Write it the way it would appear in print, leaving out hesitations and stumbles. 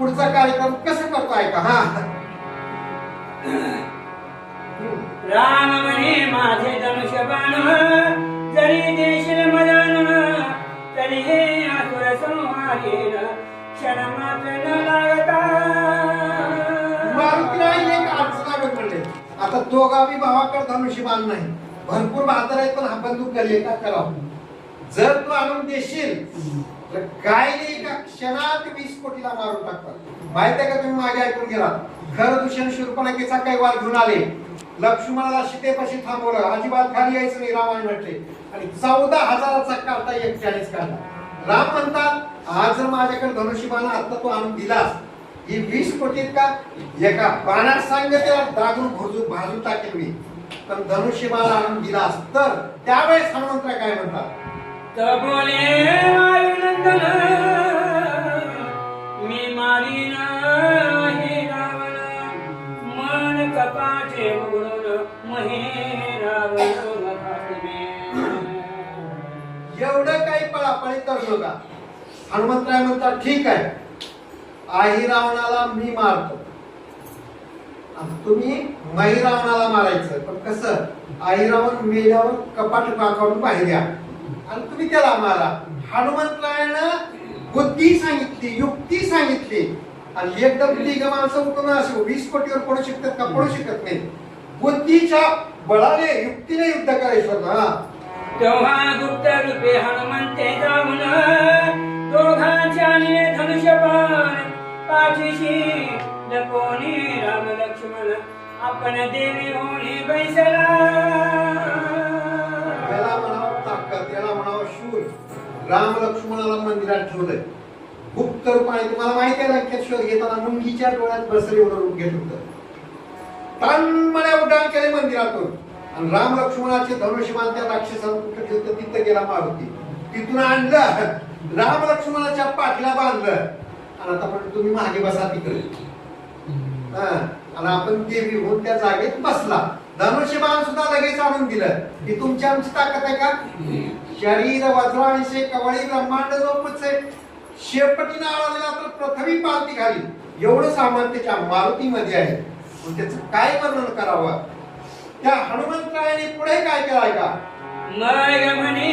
पुढचा कार्यक्रम कसं करतोय का? हा राम म्हणे माझे धनुष्यबाण जरी देशील मदान तरी हे असुर संहारेन क्षण मात्र न लागता. मारुतीला एक अडचण आहे म्हणले. आता दोघावी भावाकडे धनुष्यबाण नाही, भरपूर बहादर आहेत, पण हा बंदूक गल्ले का करावं. जर तू आणून देशील तर काय नाही एका क्षणात 20 कोटीला मारून टाकतात. माहिती आहे का? तुम्ही मागे ऐकून गेला. खर दूषण शूर्पणखेचा काही वाद घेऊन आले, लक्ष्मणाला सीतेपाशी थांबवलं, अजिबात खाली यायचं नाही रामाने म्हटले, आणि 14,000चा काढता 41 काढला. राम म्हणतात आज जर माझ्याकडे धनुष्यबाण आता तू आणून दिलास, ही 20 कोटीत का एका बाणात सांग त्याला दागून भाजून टाकेल मी. पण धनुष्यबाण आणून दिलास तर त्यावेळेस हनुमंतराय काय म्हणतात? तर बोले वायुनंदन मी मारीन हे रावण मन कपाचे उघडून महे रावण घातले. एवढं काही पळापळी करू नका. हनुमंतराय म्हणतात ठीक आहे, आई रावणाला मी मारतो, तुम्ही मही रावणाला मारायचं. पण कसं? आई रावण मेल्यावर कपाट काढून बाहेर या आणि तुम्ही त्याला मारा. हनुमंतरायानं बुद्धी सांगितली, युक्ती सांगितली, आणि एकदम तिघ माणसं उठून असे 20 कोटीवर पडू शकतात का? पडू शकत नाही. बुद्धीच्या बळाने युक्तीने युद्ध करायचं ना. तेव्हा गुप्त रूपे हनुमंते जाऊन दोघांच्या धनुष्यबाण पाठीशी लपवणे राम लक्ष्मण आपण देवी होणे बैसला. त्याला म्हणावं ताकद, त्याला म्हणावं शूर. राम लक्ष्मणाला मंदिरात ठेवलंय गुप्त रूपाने. तुम्हाला माहिती आहे लंकेश्वर घेताना मुंगीच्या डोळ्यात बसरी एवढं रूप घेत होतं. तन्मळ्या उड्डाण केले मंदिरातून, आणि राम लक्ष्मणाचे धनुष्यबाण त्या राक्षसाला कुठं ठेवतं तिथं गेला मारुती. तिथून आणलं, राम लक्ष्मणाच्या पाठीला बांधलं, आणि आता पण तुम्ही मागे बसा तिकडे. आणि आपण देवी होऊन त्या जागेत बसला. धनुष्यबाण सुद्धा लगेच आणून दिलं. ही तुमची आमची ताकद आहे का? शरीर वज्रांशे कवळी ब्रह्मांड झोपच आहे, शेपटीनं आळालेला तर पृथ्वी पालती घाली. एवढं सामान त्याच्या मारुतीमध्ये आहे. त्याचं काय वर्णन करावं? त्या हनुमंतरायाने पुढे काय केलंय का? मग म्हणे